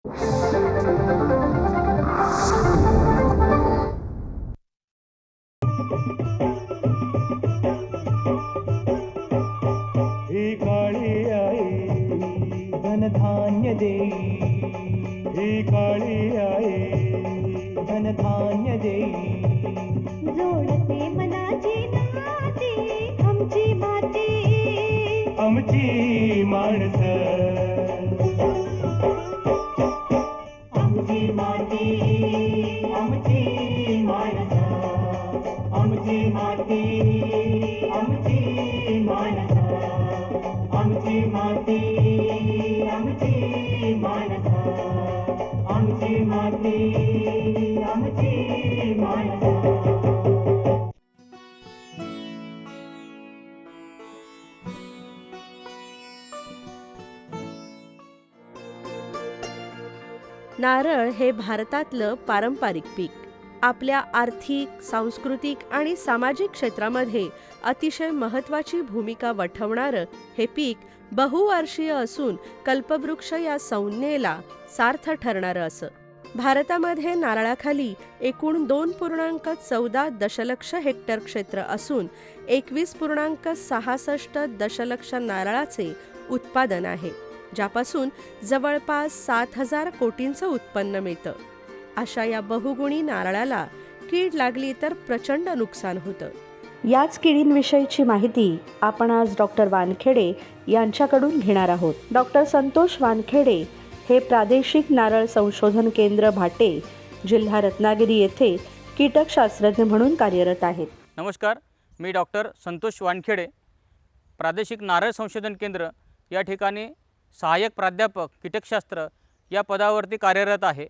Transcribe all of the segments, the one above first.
ही काळी आई धनधान्य देई, ही काळी आई धनधान्य देई. जोडते मनाची नाती आमची माती, आमची माणसं, आमची माती, आमची माणसं, आमची माती, आमची माणसं, आमची माती, आमची माणसं, आमची माती, आमची माणसं. नारळ हे भारतातलं पारंपरिक पीक. आपल्या आर्थिक, सांस्कृतिक आणि सामाजिक क्षेत्रामध्ये अतिशय महत्त्वाची भूमिका वठवणारं हे पीक बहुवार्षीय असून कल्पवृक्ष या संज्ञेला सार्थ ठरणारं असं. भारतामध्ये नारळाखाली एकूण 2.14 दशलक्ष हेक्टर क्षेत्र असून 21.66 दशलक्ष नारळाचे उत्पादन आहे, ज्यापासून जवळपास 7,000 कोटींचं उत्पन्न मिळतं. अशा या बहुगुणी नारळाला कीड लागली तर प्रचंड नुकसान होतं. याच किडींविषयीची माहिती आपण आज डॉक्टर वानखेडे यांच्याकडून घेणार आहोत. डॉक्टर संतोष वानखेडे हे प्रादेशिक नारळ संशोधन केंद्र भाटे, जिल्हा रत्नागिरी येथे कीटकशास्त्रज्ञ म्हणून कार्यरत आहेत. नमस्कार, मी डॉक्टर संतोष वानखेडे, प्रादेशिक नारळ संशोधन केंद्र या ठिकाणी सहाय्यक प्राध्यापक कीटकशास्त्र या पदावरती कार्यरत आहे.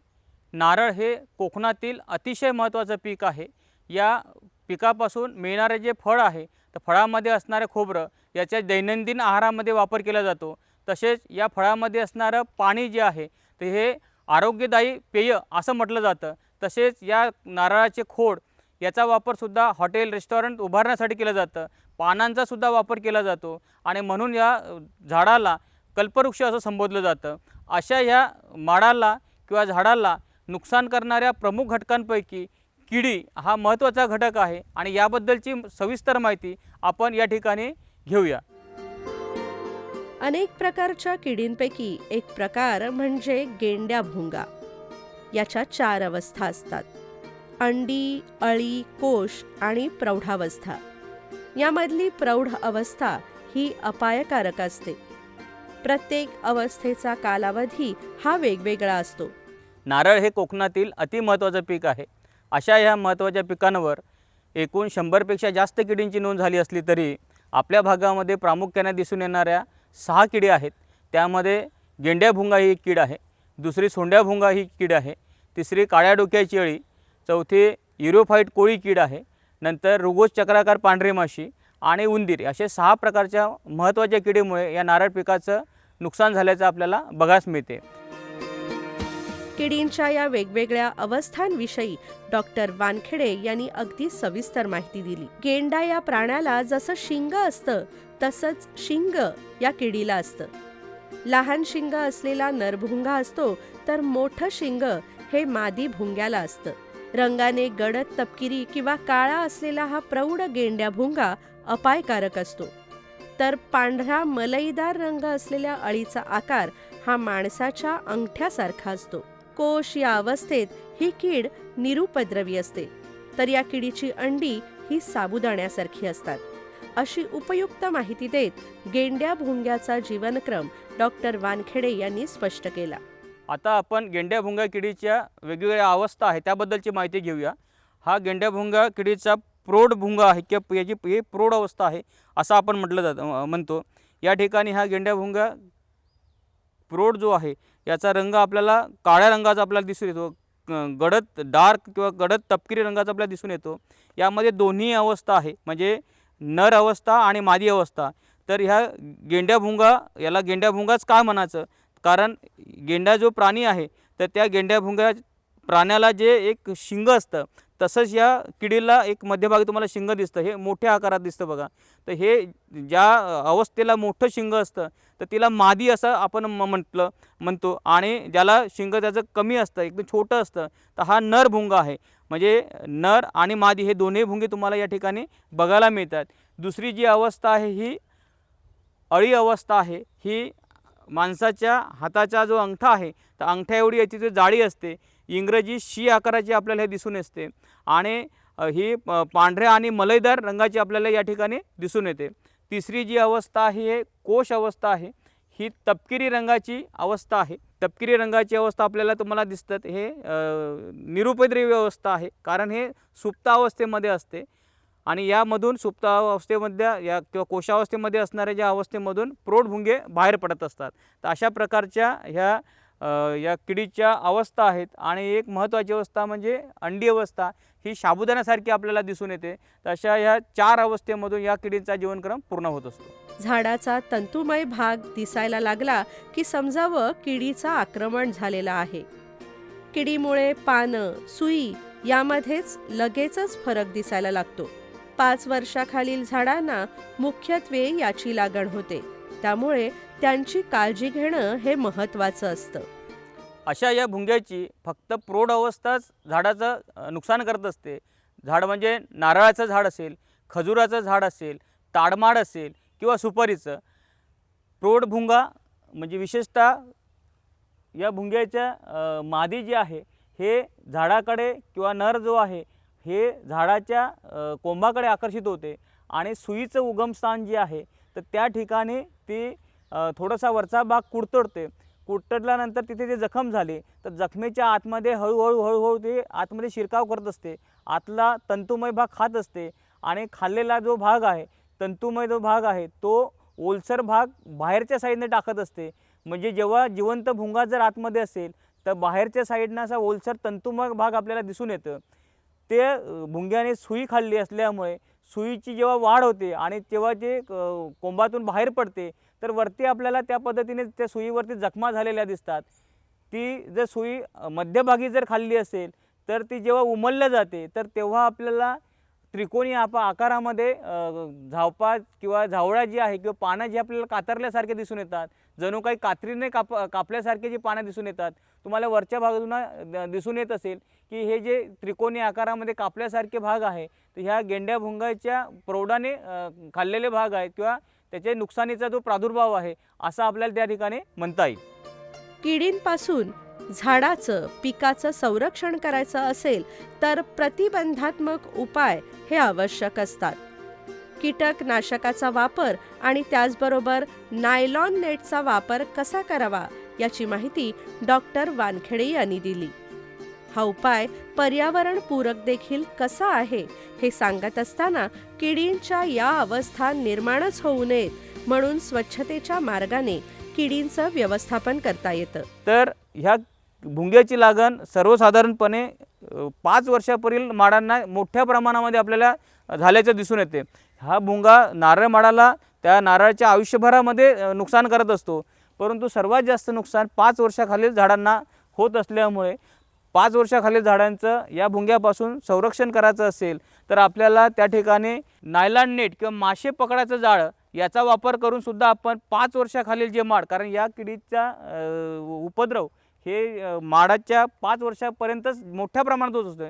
नारळ हे कोकणातील अतिशय महत्त्वाचं पीक आहे. या पिकापासून मिळणारे जे फळ आहे, तर फळामध्ये असणारे खोबरं याच्या दैनंदिन आहारामध्ये वापर केला जातो. तसेच या फळामध्ये असणारं पाणी जे आहे ते हे आरोग्यदायी पेय असं म्हटलं जातं. तसेच या नारळाचे खोड याचा वापरसुद्धा हॉटेल रेस्टॉरंट उभारण्यासाठी केला जातं. पानांचासुद्धा वापर केला जातो आणि म्हणून या झाडाला कल्पवृक्ष असं संबोधलं जातं. अशा ह्या माडाला किंवा झाडाला नुकसान करणाऱ्या प्रमुख घटकांपैकी किडी हा महत्त्वाचा घटक आहे आणि याबद्दलची सविस्तर माहिती आपण या ठिकाणी घेऊया. अनेक प्रकारच्या किडींपैकी एक प्रकार म्हणजे गेंड्या भुंगा. याच्या 4 अवस्था असतात: अंडी, अळी, कोश आणि प्रौढावस्था. यामधली प्रौढ अवस्था ही अपायकारक असते. प्रत्येक अवस्थेचा कालावधी हा वेगवेगळा असतो. नारळ हे कोकणातील अतिमहत्त्वाचं पीक आहे. अशा ह्या महत्त्वाच्या पिकांवर एकूण 100पेक्षा जास्त किडींची नोंद झाली असली तरी आपल्या भागामध्ये प्रामुख्याने दिसून येणाऱ्या 6 किडी आहेत. त्यामध्ये गेंड्या भुंगा ही एक कीड आहे, दुसरी सोंड्या भुंगा ही कीड आहे, तिसरी काळ्या डोक्याची अळी, चौथी युरोफाईट कोळी कीड आहे, नंतर रुगोज चक्राकार पांढरी माशी आणि उंदीर. असे 6 प्रकारच्या महत्त्वाच्या किडीमुळे या नारळ पिकाचं नुकसान झाल्याचं आपल्याला बघायला मिळते. किडींच्या या वेगवेगळ्या अवस्थांविषयी डॉक्टर वानखेडे यांनी अगदी सविस्तर माहिती दिली. गेंडा या प्राण्याला जसं शिंग असतं तसंच शिंग या किडीला असतं. लहान शिंग असलेला नरभुंगा असतो तर मोठं शिंग हे मादी भुंग्याला असतं. रंगाने गडद तपकिरी किंवा काळा असलेला हा प्रौढ गेंड्या भुंगा अपायकारक असतो, तर पांढरा मलईदार रंग असलेल्या अळीचा आकार हा माणसाच्या अंगठ्यासारखा असतो. कोश या अवस्थेत ही कीड निरुपद्रवी असते, तर या किडीची अंडी ही साबुदाण्यासारखी असतात. अशी उपयुक्त माहिती देत गेंड्या भुंग्याचा जीवनक्रम डॉक्टर वानखेडे यांनी स्पष्ट केला. आता आपण गेंड्या भुंगा किडीच्या वेगवेगळ्या अवस्था आहेत त्याबद्दलची माहिती घेऊया. हा गेंड्या भुंगा किडीचा प्रौढ भुंगा आहे किंवा याची ही प्रौढ अवस्था आहे असं आपण म्हणतो. या ठिकाणी हा गेंड्या भुंगा प्रौढ जो आहे याचा रंग आपल्याला काळ्या रंगाचा आपल्याला दिसून येतो, गडद डार्क किंवा गडद तपकिरी रंगाचा आपल्याला दिसून येतो. यामध्ये दोन्ही अवस्था आहे, म्हणजे नर अवस्था आणि मादी अवस्था. तर ह्या गेंड्या भुंगा याला गेंड्या भुंगाच का म्हणायचं, कारण गेंडा जो प्राणी आहे तर त्या गेंड्या भुंगा प्राण्याला जे एक शिंग असतं तसंच या किडीला एक मध्यभागी तुम्हाला शिंग दिसतं, हे मोठ्या आकारात दिसतं बघा. तर हे ज्या अवस्थेला मोठं शिंग असतं तर तिला मादी असं आपण म्हणतो आणि ज्याला शिंग त्याचं कमी असतं, एकदम छोटं असतं, तर हा नर भुंगा आहे. म्हणजे नर आणि मादी हे दोन्ही भुंगे तुम्हाला या ठिकाणी बघायला मिळतात. दुसरी जी अवस्था आहे ही अळी अवस्था आहे. ही माणसाच्या हाताचा जो अंगठा आहे तर अंगठ्या एवढी याची जी जाळी असते, इंग्रजी शी आकाराची आपल्याला हे दिसून येते आणि ही पांढऱ्या आणि मलईदार रंगाची आपल्याला या ठिकाणी दिसून येते. तिसरी जी अवस्था आहे हे कोश अवस्था आहे. ही तपकिरी रंगाची अवस्था आहे. तपकिरी रंगाची अवस्था आपल्याला तुम्हाला दिसतात, हे निरुपद्रवी अवस्था आहे, कारण हे सुप्तावस्थेमध्ये असते आणि यामधून सुप्तावस्थेमध्ये या किंवा कोशावस्थेमध्ये असणाऱ्या ज्या अवस्थेमधून प्रौढभुंगे बाहेर पडत असतात. तर अशा प्रकारच्या ह्या या किडीच्या अवस्था आहेत. आणि एक महत्त्वाची अवस्था म्हणजे अंडी अवस्था, ही साबुदाण्यासारखी आपल्याला दिसून येते. तर अशा ह्या 4 अवस्थेमधून या किडीचा जीवनक्रम पूर्ण होत असतो. झाडाचा तंतुमय भाग दिसायला लागला की समजावं किडीचा आक्रमण झालेला आहे. किडीमुळे पानं, सुई यामध्येच लगेचच फरक दिसायला लागतो. 5 वर्षाखालील झाडांना मुख्यत्वे याची लागण होते, त्यामुळे त्यांची काळजी घेणं हे महत्त्वाचं असतं. अशा या भुंग्याची फक्त प्रौढ अवस्थाच झाडाचं नुकसान करत असते. झाड म्हणजे नारळाचं झाड असेल, खजुराचं झाड असेल, ताडमाड असेल किंवा सुपारीचं. प्रौढ भुंगा म्हणजे विशेषतः या भुंग्याच्या मादी जी आहे हे झाडाकडे किंवा नर जो आहे हे झाडाच्या कोंबाकडे आकर्षित होते आणि सुईचं उगमस्थान जे आहे तर त्या ठिकाणी ती थोडासा वरचा भाग कुडतडते. कुडतडल्यानंतर तिथे ते जखम झाली तर जखमेच्या आतमध्ये हळूहळू ते आतमध्ये शिरकाव करत असते. आतला तंतुमय भाग खात असते आणि खाल्लेला जो भाग आहे, तंतुमय जो भाग आहे, तो ओलसर भाग बाहेरच्या साईडने टाकत असते. म्हणजे जेव्हा जिवंत भुंगा जर आतमध्ये असेल तर बाहेरच्या साईडनं असा ओलसर तंतुमय भाग आपल्याला दिसून येतं. ते भुंग्याने सुई खाल्ली असल्यामुळे सुईची जेव्हा वाढ होते आणि तेव्हा ते कोंबातून बाहेर पडते तर वरती आपल्याला त्या पद्धतीने त्या सुईवरती जखमा झालेल्या दिसतात. ती जर सुई मध्यभागी जर खाल्ली असेल तर ती जेव्हा उमलल्या जाते तर तेव्हा आपल्याला त्रिकोणी आकारामध्ये झावपा किंवा झावळा जी आहे किंवा पानं जी आपल्याला कातरल्यासारखे दिसून येतात, जणू काही कात्रीने कापल्यासारखे जी पानं दिसून येतात. तुम्हाला वरच्या बाजूला दिसून येत असेल की हे जे त्रिकोणी आकारामध्ये कापल्यासारखे भाग आहे तर ह्या गेंड्या भुंगाच्या प्रौढाने खाल्लेले भाग आहेत किंवा त्याच्या नुकसानीचा जो प्रादुर्भाव आहे असं आपल्याला त्या ठिकाणी म्हणता येईल. किडींपासून झाडाचं, पिकाचं संरक्षण करायचं असेल तर प्रतिबंधात्मक उपाय हे आवश्यक असतात. कीटकनाशकाचा वापर आणि त्याचबरोबर नायलॉन नेटचा वापर कसा करावा याची माहिती डॉक्टर वानखेडे यांनी दिली. हा उपाय पर्यावरणपूरक देखील कसा आहे हे सांगत असताना किडींच्या या अवस्था निर्माणच होऊ नयेत म्हणून स्वच्छतेच्या मार्गाने किडींचं व्यवस्थापन करता येतं. तर ह्या भुंग्याची लागण सर्वसाधारणपणे 5 वर्षापूर्वील माडांना मोठ्या प्रमाणामध्ये आपल्याला झाल्याचं दिसून येते. हा भुंगा नारळ माडाला त्या नारळाच्या आयुष्यभरामध्ये नुकसान करत असतो, परंतु सर्वात जास्त नुकसान 5 वर्षाखालील झाडांना होत असल्यामुळे 5 वर्षाखालील झाडांचं या भुंग्यापासून संरक्षण करायचं असेल तर आपल्याला त्या ठिकाणी नायलॉन नेट किंवा मासे पकडायचं जाळं याचा वापर करून सुद्धा आपण 5 वर्षाखालील जे माड, कारण या किडीचा उपद्रव हे माडाच्या 5 वर्षापर्यंतच मोठ्या प्रमाणात होत असतो.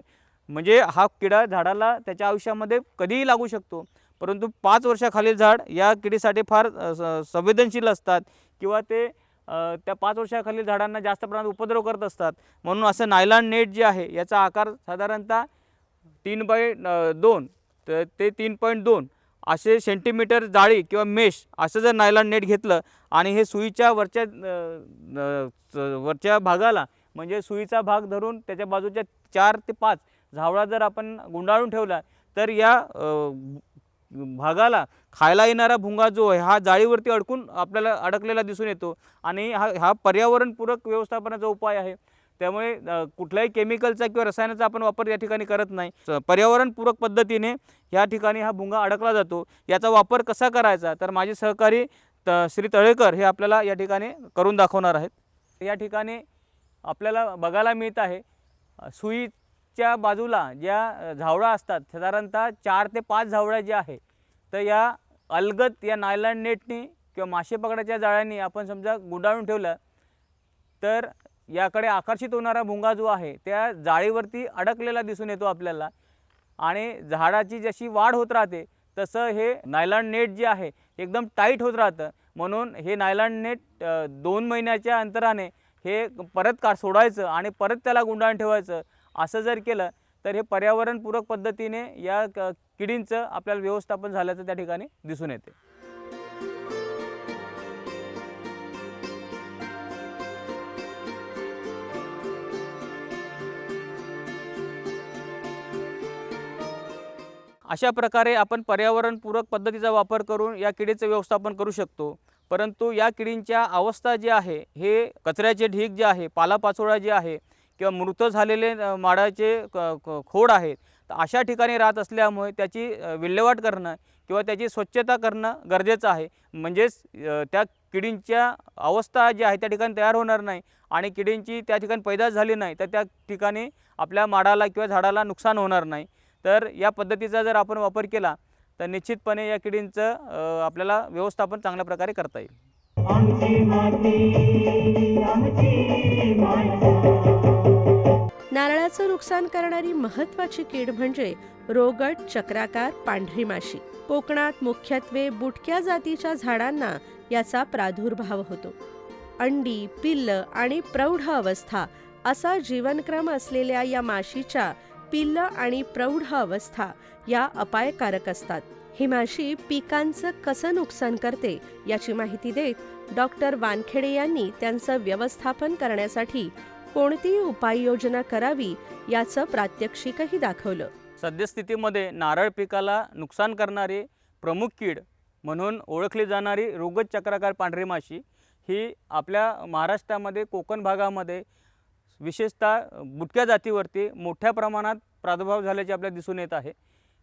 म्हणजे हा किडा झाडाला त्याच्या आयुष्यामध्ये कधीही लागू शकतो, परंतु 5 वर्षाखालील झाड या किडीसाठी फार संवेदनशील असतात किंवा ते त्या 5 वर्षाखालील झाडांना जास्त प्रमाणात उपद्रव करत असतात. म्हणून असं नायलॉन नेट जे आहे याचा आकार साधारणतः 3x2 तर ते 3.2 असे सेंटीमीटर जाळी किंवा मेश असं जर नायलॉन नेट घेतलं आणि हे सुईच्या वरच्या भागाला म्हणजे सुईचा भाग धरून त्याच्या बाजूच्या 4 ते 5 झावळा जर आपण गुंडाळून ठेवला तर या भागाला खायला येणारा भुंगा जो आहे हा जाळीवरती अडकून आपल्याला अडकलेला दिसून येतो आणि हा पर्यावरणपूरक व्यवस्थापनाचा उपाय आहे. त्यामुळे कुठल्याही केमिकलचा किंवा रसायनाचा आपण वापर या ठिकाणी करत नाही. पर्यावरणपूरक पद्धतीने या ठिकाणी हा भुंगा अडकला जातो. याचा वापर कसा करायचा तर माझे सहकारी श्री तळेकर हे आपल्याला या ठिकाणी करून दाखवणार आहेत. या ठिकाणी आपल्याला बघायला मिळत आहे सुईच्या बाजूला ज्या झावळा असतात, साधारणतः 4 ते 5 झावळ्या ज्या आहे, तर या अलगद या नायलॉन नेटनी किंवा मासे पकडाच्या जाळ्यांनी आपण समजा गुंडाळून ठेवलं तर याकडे आकर्षित होणारा भुंगा जो आहे त्या जाळीवरती अडकलेला दिसून येतो आपल्याला. आणि झाडाची जशी वाढ होत राहते तसं हे नायलॉन नेट जे आहे एकदम टाईट होत राहतं. म्हणून हे नायलॉन नेट 2 महिन्याच्या अंतराने हे परत सोडायचं आणि परत त्याला गुंडाळून ठेवायचं. असं जर केलं तर हे पर्यावरणपूरक पद्धतीने या किडींचं आपल्याला व्यवस्थापन झाल्याचं त्या ठिकाणी दिसून येते. अशा प्रकारे आपण पर्यावरणपूरक पद्धतीचा वापर करून या किडीचं व्यवस्थापन करू शकतो. परंतु या किडींच्या अवस्था जी आहे हे कचऱ्याचे ढीग जे आहे, पालापाचोळा जे आहे किंवा मृत झालेले माडाचे खोड आहेत, तर अशा ठिकाणी राहत असल्यामुळे त्याची विल्हेवाट करणं किंवा त्याची स्वच्छता करणं गरजेचं आहे. म्हणजेच त्या किडींच्या अवस्था जी आहे त्या ठिकाणी तयार होणार नाही आणि किडींची त्या ठिकाणी पैदास झाली नाही तर त्या ठिकाणी आपल्या माडाला किंवा झाडाला नुकसान होणार नाही. तर या पद्धतीचा जर आपण वापर केला तर निश्चितपणे या किडींचं आपल्याला व्यवस्थापन चांगल्या प्रकारे करता येईल. आमची माती आमची माणसं. नारळाचं नुकसान करणारी महत्त्वाची कीड म्हणजे रोगट चक्राकार पांढरी माशी. कोकणात मुख्यत्वे बुटक्या जातीच्या झाडांना याचा प्रादुर्भाव होतो. अंडी, पिल्ल आणि प्रौढ अवस्था असा जीवनक्रम असलेल्या या माशीच्या पिल्ल आणि प्रौढ अवस्था या अपायकारक असतात. ही माशी पिकांचं कसं नुकसान करते याची माहिती देत डॉक्टर वानखेडे यांनी त्यांचं व्यवस्थापन करण्यासाठी कोणती उपाययोजना करावी याचं प्रात्यक्षिकही दाखवलं. सद्यस्थितीमध्ये नारळ पिकाला नुकसान करणारी प्रमुख कीड म्हणून ओळखली जाणारी रोगट चक्राकार पांढरी माशी ही आपल्या महाराष्ट्रामध्ये कोकण भागामध्ये विशेषतः बुटक्या जातीवरती मोठ्या प्रमाणात प्रादुर्भाव झाल्याचे आपल्याला दिसून येत आहे.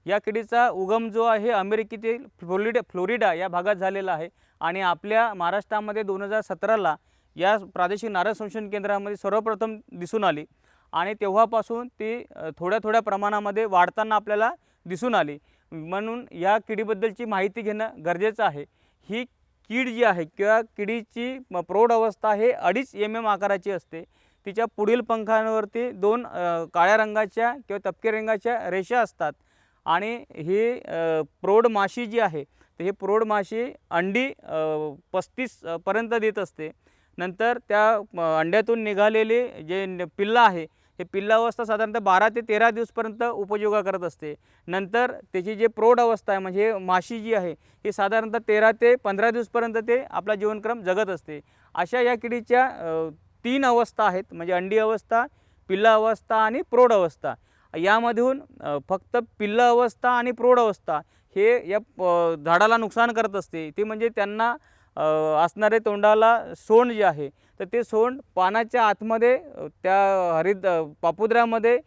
या किडीचा उगम जो आहे अमेरिकेतील फ्लोरिडा या भागात झालेला आहे आणि आपल्या महाराष्ट्रामध्ये 2017ला या प्रादेशिक नारळ संशोधन केंद्रामध्ये सर्वप्रथम दिसून आली आणि तेव्हापासून ती थोड्या प्रमाणामध्ये वाढताना आपल्याला दिसून आली. म्हणून या किडीबद्दलची माहिती घेणं गरजेचं आहे. ही कीड जी आहे किंवा किडीची प्रौढ अवस्था हे 2.5 mm आकाराची असते. तिच्या पुढील पंखांवरती 2 काळ्या रंगाच्या किंवा तपकी रंगाच्या रेषा असतात आणि ही प्रौढ माशी जी आहे तर ही प्रौढ माशी अंडी 35 पर्यंत देत असते. नंतर त्या अंड्यातून निघालेले जे पिल्लं आहे हे पिल्लावस्था साधारणतः 12 ते 13 दिवसपर्यंत उपयोगा करत असते. नंतर त्याची जे प्रौढ अवस्था आहे म्हणजे माशी जी आहे ही साधारणतः 13 ते 15 दिवसपर्यंत ते आपला जीवनक्रम जगत असते. अशा या किडीच्या 3 अवस्था आहेत म्हणजे अंडी अवस्था, पिल्ला अवस्था आणि प्रौढ अवस्था. यामधून फक्त पिल्ला अवस्था आणि प्रौढ अवस्था हे या झाडाला नुकसान करत असते. ते म्हणजे त्यांना असणारे तोंडाला सोंड जे आहे तर ते सोंड पानाच्या आतमध्ये त्या पापुद्र्यामध्ये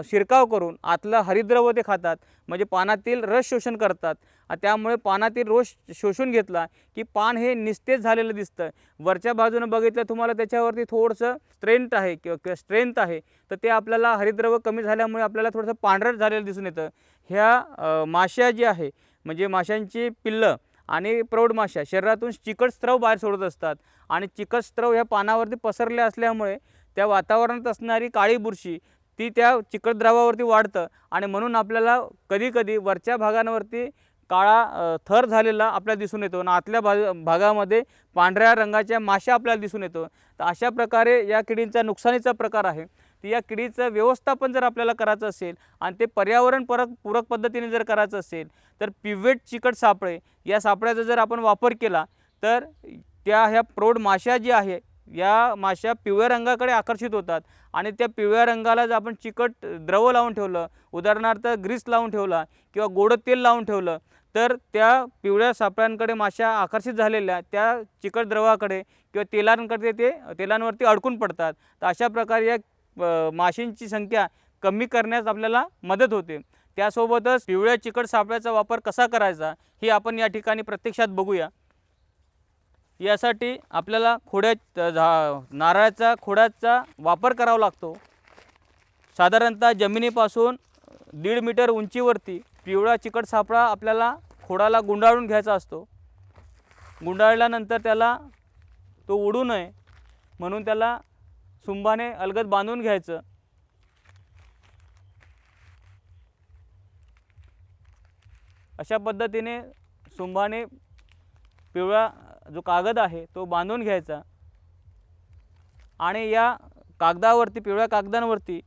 शिरकाव करून आतलं हरिद्रव्य ते खातात म्हणजे पानातील रस शोषण करतात. त्यामुळे पानातील रस शोषून घेतला की पान हे निस्तेज झालेलं दिसतं. वरच्या बाजूनं बघितलं तुम्हाला त्याच्यावरती थोडंसं स्ट्रेंथ आहे तर ते आपल्याला हरिद्रव्य कमी झाल्यामुळे आपल्याला थोडंसं पांढरट झालेलं दिसून येतं. ह्या माश्या जी आहे म्हणजे माशांची पिल्लं आणि प्रौढ माश्या शरीरातून चिकट स्त्रव बाहेर सोडत असतात आणि चिकट स्त्रव ह्या पानावरती पसरले असल्यामुळे त्या वातावरणात असणारी काळी बुरशी ती त्या चिकट द्रवावरती वाढतं आणि म्हणून आपल्याला कधीकधी वरच्या भागांवरती काळा थर झालेला आपल्याला दिसून येतो आणि आतल्या भागामध्ये पांढऱ्या रंगाच्या माश्या आपल्याला दिसून येतो. तर अशा प्रकारे या किडींचा नुकसानीचा प्रकार आहे. तर या किडीचं व्यवस्थापन जर आपल्याला करायचं असेल आणि ते पर्यावरणपूरक पद्धतीने जर करायचं असेल तर पिव्वेट चिकट सापळे या सापळ्याचा जर आपण वापर केला तर ह्या प्रौढ माश्या जी आहे या माश्या पिवळ्या रंगाकडे आकर्षित होतात आणि त्या पिवळ्या रंगाला जर आपण चिकट द्रव लावून ठेवलं, उदाहरणार्थ ग्रीस लावून ठेवला किंवा गोडं तेल लावून ठेवलं तर त्या पिवळ्या सापळ्यांकडे माश्या आकर्षित झालेल्या त्या चिकट द्रवाकडे किंवा तेलांवरती अडकून पडतात. तर अशा प्रकारे या माशींची संख्या कमी करण्यास आपल्याला मदत होते. त्यासोबतच पिवळ्या चिकट सापळ्याचा वापर कसा करायचा हे आपण या ठिकाणी प्रत्यक्षात बघूया. यासाठी आपल्याला नारळाच्या खोडाचा वापर करावा लागतो. साधारणतः जमिनीपासून 1.5 मीटर उंचीवरती पिवळा चिकट सापळा आपल्याला खोडाला गुंडाळून घ्यायचा असतो. गुंडाळल्यानंतर त्याला तो उडू नये म्हणून त्याला सुंभाने अलगद बांधून घ्यायचं. अशा पद्धतीने सुंभाने पिवळा जो कागद आहे तो बांधून घ्यायचा आणि या कागदावरती, पिवळ्या कागदांवरती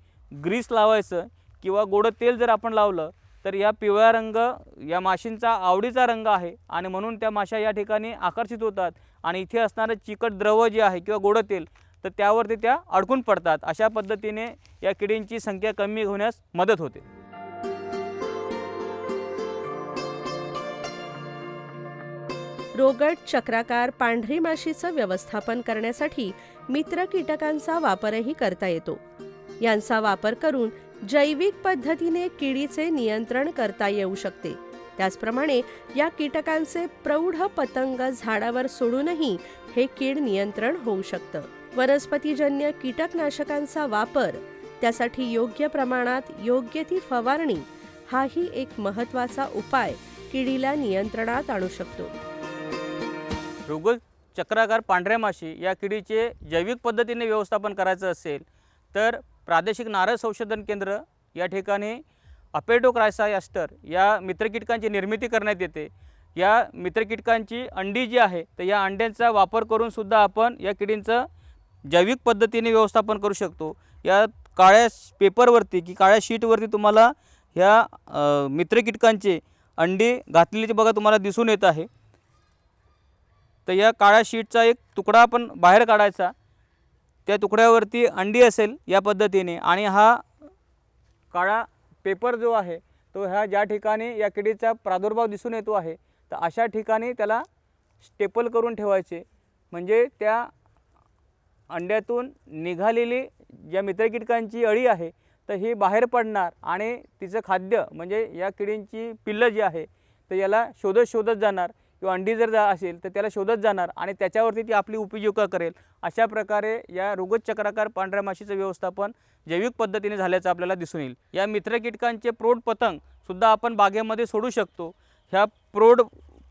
ग्रीस लावायचं किंवा गोडं तेल जर आपण लावलं तर या पिवळा रंग या माशींचा आवडीचा रंग आहे आणि म्हणून त्या माशा या ठिकाणी आकर्षित होतात आणि इथे असणारं चिकट द्रव जे आहे किंवा गोडं तेल तर त्यावरती त्या अडकून पडतात. अशा पद्धतीने या किडींची संख्या कमी होण्यास मदत होते. रोगट, चक्राकार, पांढरी माशीचं व्यवस्थापन करण्यासाठी मित्र कीटकांचा वापरही करता येतो. यांचा वापर करून जैविक पद्धतीने किडीचे नियंत्रण करता येऊ शकते. त्याचप्रमाणे या कीटकांचे प्रौढ पतंग झाडावर सोडूनही हे कीड नियंत्रण होऊ शकतं. वनस्पतीजन्य कीटकनाशकांचा वापर, त्यासाठी योग्य प्रमाणात योग्य ती फवारणी हाही एक महत्त्वाचा उपाय किडीला नियंत्रणात आणू शकतो. रोगट, चक्राकार, पांढऱ्या माशी या किडीचे जैविक पद्धतीने व्यवस्थापन करायचं असेल तर प्रादेशिक नारळ संशोधन केंद्र या ठिकाणी अपेटोक्रायसा ॲस्टर या मित्रकीटकांची निर्मिती करण्यात येते. या मित्रकीटकांची अंडी जी आहे तर या अंड्यांचा वापर करून सुद्धा आपण या किडींचं जैविक पद्धतीने व्यवस्थापन करू शकतो. या काळ्या पेपरवरती की काळ्या शीटवरती तुम्हाला ह्या मित्रकीटकांचे अंडी घातलेली बघा तुम्हाला दिसून येत आहे. तर या काळ्या शीटचा एक तुकडा आपण बाहेर काढायचा, त्या तुकड्यावरती अंडी असेल या पद्धतीने आणि हा काळा पेपर जो आहे तो ह्या ज्या ठिकाणी या किडीचा प्रादुर्भाव दिसून येतो आहे तर अशा ठिकाणी त्याला स्टेपल करून ठेवायचे. म्हणजे त्या अंड्यातून निघालेली ज्या मित्रकीटकांची अळी आहे तर ही बाहेर पडणार आणि तिचं खाद्य म्हणजे या किडींची पिल्लं जी आहे तर याला शोधत जाणार किंवा अंडी जर असेल तर त्याला शोधत जाणार आणि त्याच्यावरती ती आपली उपजीविका करेल. अशा प्रकारे या रोगट, चक्राकार, पांढऱ्या माशीचं व्यवस्थापन जैविक पद्धतीने झाल्याचं आपल्याला दिसून येईल. या मित्रकीटकांचे प्रौढ पतंग सुद्धा आपण बागेमध्ये सोडू शकतो. ह्या प्रौढ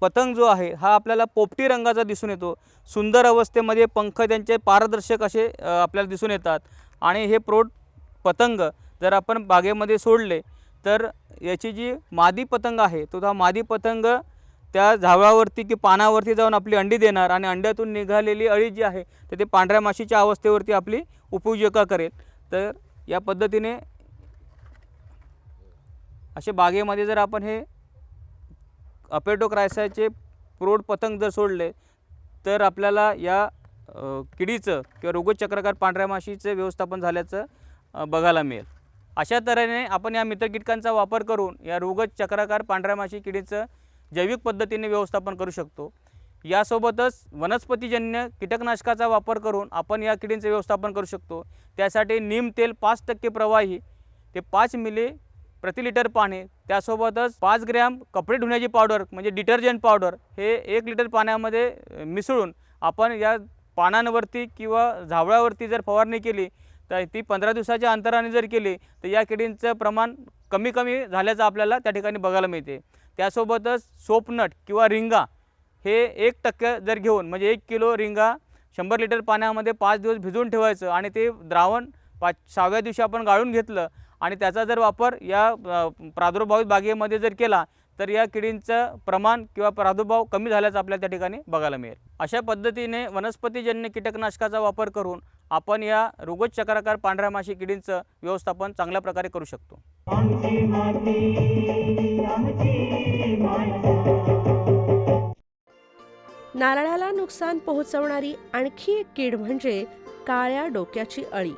पतंग जो आहे हा आपल्याला पोपटी रंगाचा दिसून येतो. सुंदर अवस्थेमध्ये पंख त्यांचे पारदर्शक असे आपल्याला दिसून येतात आणि हे प्रौढ पतंग जर आपण बागेमध्ये सोडले तर याची जी मादी पतंग आहे तो मादी पतंग त्या झावळावरती की पानावरती जाऊन आपली अंडी देणार आणि अंड्यातून निघालेली अळी जी आहे तर ते पांढऱ्या माशीच्या अवस्थेवरती आपली उपजीविका करेल. तर या पद्धतीने असे बागेमध्ये जर आपण हे अपेटोक्रायसाचे प्रौढ पतंग जर सोडले तर आपल्याला या किडीचं किंवा रोगट, चक्राकार, पांढऱ्या माशीचं व्यवस्थापन झाल्याचं बघायला मिळेल. अशा तऱ्हेने आपण या मित्रकीटकांचा वापर करून या रोगट, चक्राकार, पांढऱ्या माशी किडीचं जैविक पद्धतीने व्यवस्थापन करू शकतो. यासोबतच वनस्पतीजन्य कीटकनाशकाचा वापर करून आपण या किडींचे व्यवस्थापन करू शकतो. त्यासाठी नीम तेल 5% प्रवाही ते 5 मिली प्रति लिटर पाणी, त्यासोबतच 5 ग्रॅम कपडे धुण्याची पावडर म्हणजे डिटर्जंट पावडर हे 1 लिटर पाण्यामध्ये मिसळून आपण या पानांवरती किंवा झावळावरती जर फवारणी केली तर ती 15 दिवसाच्या अंतराने जर केली तर या किडींचं प्रमाण कमी झाल्याचं आपल्याला त्या ठिकाणी बघायला मिळते. त्यासोबतच सोपनट किंवा रिंगा हे 1% जर घेऊन म्हणजे 1 किलो रिंगा 100 लिटर पाण्यामध्ये 5 दिवस भिजवून ठेवायचं आणि ते द्रावण 6व्या दिवशी आपण गाळून घेतलं आणि त्याचा जर वापर या प्रादुर्भावित बागेमध्ये जर केला तर या किडींचं प्रमाण किंवा प्रादुर्भाव कमी झाल्याचं आपल्याला त्या ठिकाणी बघायला मिळेल. अशा पद्धतीने वनस्पतीजन्य कीटकनाशकाचा वापर करून आपण या रोगट, चक्राकार, पांढऱ्या माशी किडींचं व्यवस्थापन चांगल्या प्रकारे करू शकतो. आमची माती आमची माणसं. नारळाला नुकसान पोहोचवणारी आणखी एक कीड म्हणजे काळ्या डोक्याची अळी.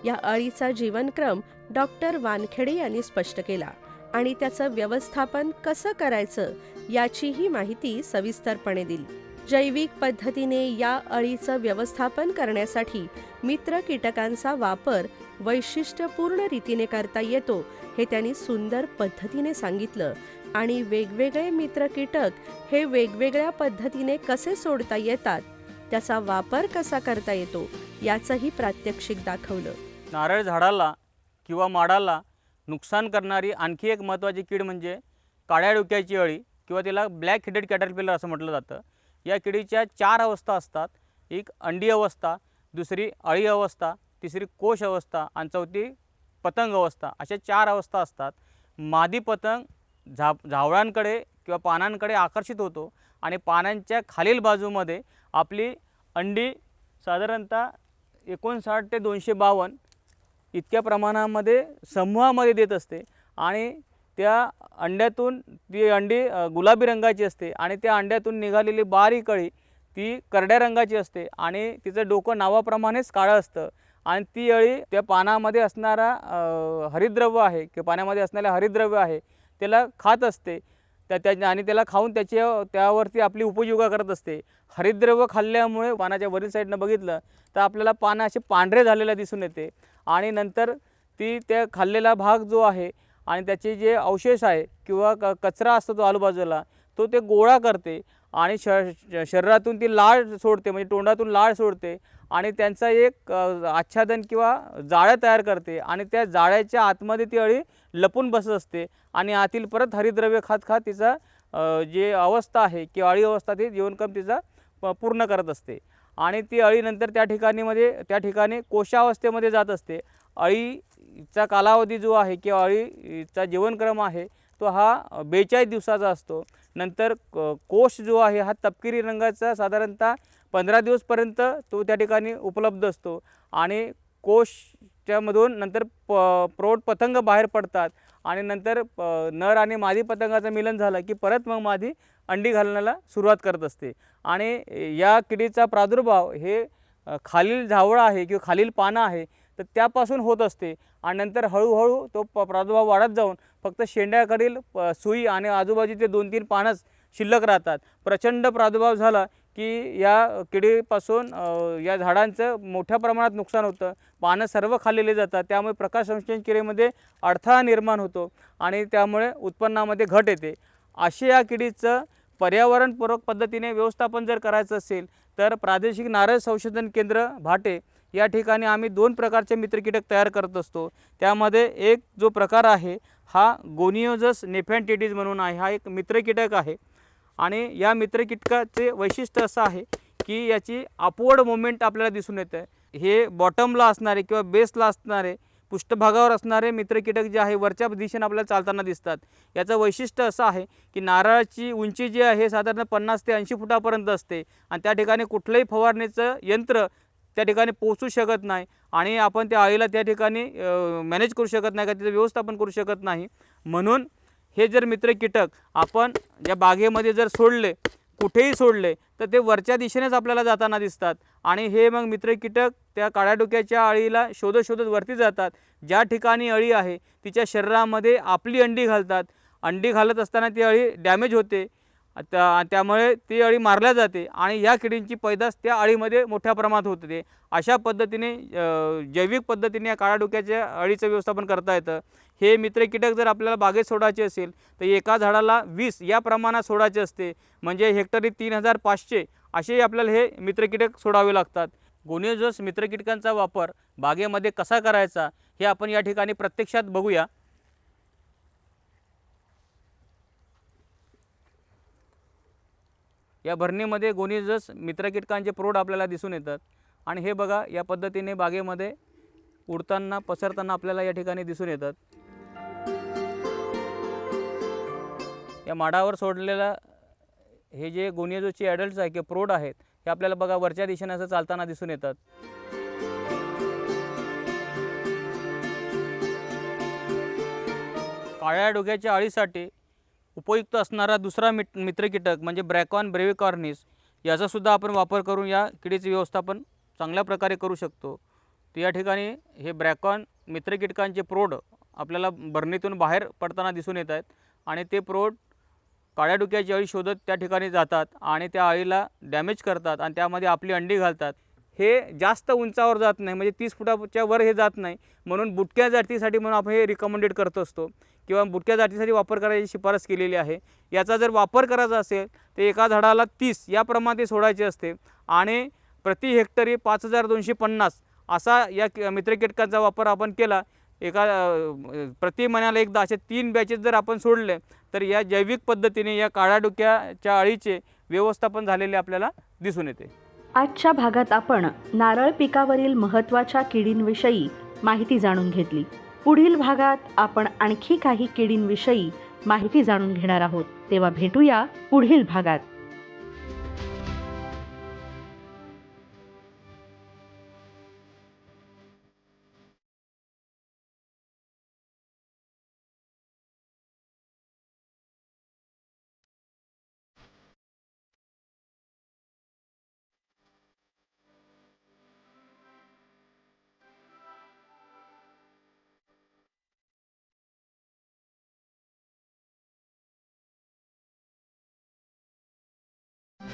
या अळीचा जीवनक्रम डॉक्टर वानखेडे यांनी स्पष्ट केला आणि त्याचं व्यवस्थापन कसं करायचं याचीही माहिती सविस्तरपणे दिली. जैविक पद्धतीने या अळीचं व्यवस्थापन करण्यासाठी मित्र कीटकांचा वापर वैशिष्ट्यपूर्ण रीतीने करता येतो हे त्यांनी सुंदर पद्धतीने सांगितलं आणि वेगवेगळे मित्र कीटक हे वेगवेगळ्या पद्धतीने कसे सोडता येतात, त्याचा वापर कसा करता येतो याचंही प्रात्यक्षिक दाखवलं. नारळ झाडाला किंवा माडाला नुकसान करणारी आणखी एक महत्त्वाची कीड म्हणजे काळ्या डोक्याची अळी किंवा तिला ब्लॅक हेडेड कॅटरपिलर असं म्हटलं जातं. या किडीच्या 4 अवस्था असतात. एक अंडी अवस्था, दुसरी अळी अवस्था, तिसरी कोश अवस्था आणि चौथी पतंग अवस्था, अशा 4 अवस्था असतात. मादी पतंग झावळांकडे किंवा पानांकडे आकर्षित होतो आणि पानांच्या खालील बाजूमध्ये आपली अंडी साधारणतः 59 ते 252 इतक्या प्रमाणामध्ये समूहामध्ये देत असते आणि त्या अंड्यातून ती अंडी गुलाबी रंगाची असते आणि त्या अंड्यातून निघालेली बारीक अळी ती करड्या रंगाची असते आणि तिचं डोकं नावाप्रमाणेच काळं असतं आणि ती अळी त्या पानामध्ये असणारा हरितद्रव्य आहे किंवा पाण्यामध्ये असणारे हरितद्रव्य आहे त्याला खात असते आणि त्याला खाऊन त्यावरती आपली उपजीविका करत असते. हरितद्रव्य खाल्ल्यामुळे पानाच्या वरील साईडनं बघितलं तर आपल्याला पानं असे पांढरे झालेला दिसून येते आणि नंतर ती त्या खाल्लेला भाग जो आहे आणि त्याचे जे अवशेष आहे किंवा कचरा असतो तो आजूबाजूला तो ते गोळा करते आणि शरीरातून ती लाळ सोडते, म्हणजे तोंडातून लाळ सोडते आणि त्यांचा एक आच्छादन किंवा जाळं तयार करते आणि त्या जाळ्याच्या आतमध्ये ती अळी लपून बसत असते आणि आतील परत हरितद्रव्य खात खात तिचा जे अवस्था आहे किंवा अळी अवस्था ती जीवनक्रम तिचा पूर्ण करत असते आणि ती अळी नंतर त्या ठिकाणी कोशावस्थेमध्ये जात असते. अळीचा कालावधी जो आहे किंवा अळीचा जीवनक्रम आहे तो हा 42 दिवसाचा असतो. नंतर कोश जो आहे हा तपकिरी रंगाचा साधारणतः 15 दिवसपर्यंत तो त्या ठिकाणी उपलब्ध असतो आणि कोशच्यामधून नंतर प्रौढ पतंग बाहेर पडतात आणि नंतर नर आणि मादी पतंगाचं मिलन झालं की परत मग मादी अंडी घालण्याला सुरुवात करत असते आणि या किडीचा प्रादुर्भाव हे खालील झावळं आहे किंवा खालील पानं आहे तर त्यापासून होत असते आणि नंतर हळूहळू तो प्रादुर्भाव वाढत जाऊन फक्त शेंड्याकडील सुई आणि आजूबाजूचे 2-3 पानंच शिल्लक राहतात. प्रचंड प्रादुर्भाव झाला की या किडीपासून या झाडांचं मोठ्या प्रमाणात नुकसान होतं. पानं सर्व खाल्लेली जातात, त्यामुळे प्रकाश संश्लेषण क्रियेमध्ये अडथळा निर्माण होतो आणि त्यामुळे उत्पन्नामध्ये घट येते. अशी या किडीचं पर्यावरणपूरक पद्धतीने व्यवस्थापन जर करायचं असेल तर प्रादेशिक नारळ संशोधन केंद्र भाटे या ठिकाणी आम्ही 2 प्रकारचे मित्रकीटक तयार करत असतो. त्यामध्ये एक जो प्रकार आहे हा गोनियोजस नेफॅन्टिडीज म्हणून आहे. हा एक मित्रकीटक आहे आणि या मित्रकीटकाचे वैशिष्ट्य असं आहे की याची अपवर्ड मुवमेंट आपल्याला दिसून येते. हे बॉटमला असणारे किंवा बेसला असणारे पृष्ठभागावर असणारे मित्रकीटक जे आहे वरच्या दिशेने आपल्याला चालताना दिसतात. याचं वैशिष्ट्य असं आहे की नारळाची उंची जी आहे साधारण 50 ते 80 फुटापर्यंत असते आणि त्या ठिकाणी कुठलंही फवारणीचं यंत्र त्या ठिकाणी पोहोचू शकत नाही आणि आपण त्या अळीला त्या ठिकाणी मॅनेज करू शकत नाही का त्याचं व्यवस्थापन करू शकत नाही. म्हणून हे जर मित्रकीटक आपण या बागेमध्ये जर सोडले, कुठेही सोडले तर ते वरच्या दिशेनेच आपल्याला जाताना दिसतात आणि हे मग मित्रकीटक त्या काळ्या डोक्याच्या अळीला शोधत वरती जातात. ज्या ठिकाणी अळी आहे तिच्या शरीरामध्ये आपली अंडी घालतात. अंडी घालत असताना ती अळी डॅमेज होते, त्यामुळे ती अळी मारल्या जाते आणि या किडींची पैदास त्या अळीमध्ये मोठ्या प्रमाणात होते. अशा पद्धतीने जैविक पद्धतीने या काळ्या डोक्याच्या अळीचं व्यवस्थापन करता येतं. हे मित्रकीटक जर आपल्याला बागेत सोडायचे असेल तर एका झाडाला 20 या प्रमाणात सोडायचे असते, म्हणजे हेक्टरी 3500 असे आपल्याला हे मित्रकीटक सोडावे लागतात. गोनियोजस मित्रकीटकांचा वापर बागेमध्ये कसा करायचा हे आपण या ठिकाणी प्रत्यक्षात बघूया. या भरणीमध्ये गोनियोजस मित्रकीटकांचे प्रौढ आपल्याला दिसून येतात आणि हे बघा या पद्धतीने बागेमध्ये उडताना पसरताना आपल्याला या ठिकाणी दिसून येतात. या माडावर सोडलेला हे जे गोनियोजसचे ॲडल्ट्स आहे किंवा प्रौढ आहेत हे आपल्याला बघा वरच्या दिशेने असं चालताना दिसून येतात. काळ्या डोक्याच्या अळीसाठी उपयुक्त असणारा दुसरा मित्रकीटक म्हणजे ब्रॅकॉन ब्रेव्हिकॉर्निस याचासुद्धा आपण वापर करून या किडीचे व्यवस्थापन चांगल्या प्रकारे करू शकतो. तर या ठिकाणी हे ब्रॅकॉन मित्रकीटकांचे प्रौढ आपल्याला भरणीतून बाहेर पडताना दिसून येत आहेत आणि ते प्रौढ काळ्या डोक्याची अळी शोधत त्या ठिकाणी जातात आणि त्या अळीला डॅमेज करतात आणि त्यामध्ये आपली अंडी घालतात. हे जास्त उंचावर जात नाही, म्हणजे 30 फुटाच्या वर हे जात नाही, म्हणून बुटक्या जातीसाठी म्हणून आपण हे रिकमेंडेड करत असतो किंवा बुटक्या जातीसाठी वापर करायची शिफारस केलेली आहे. याचा जर वापर करायचा असेल तर एका झाडाला 30 या प्रमाणे सोडायचे असते आणि प्रति हेक्टरी 5250 असा या मित्रकीटकांचा वापर आपण केला प्रति महिन्याला एकदा असे 3 बॅचेस जर आपण सोडले तर या जैविक पद्धतीने या काळ्या डोक्याच्या अळीचे व्यवस्थापन झालेले आपल्याला दिसून येते. आजच्या भागात आपण नारळ पिकावरील महत्त्वाच्या किडींविषयी माहिती जाणून घेतली. पुढील भागात आपण आणखी काही किडींविषयी माहिती जाणून घेणार आहोत. तेव्हा भेटूया पुढील भागात.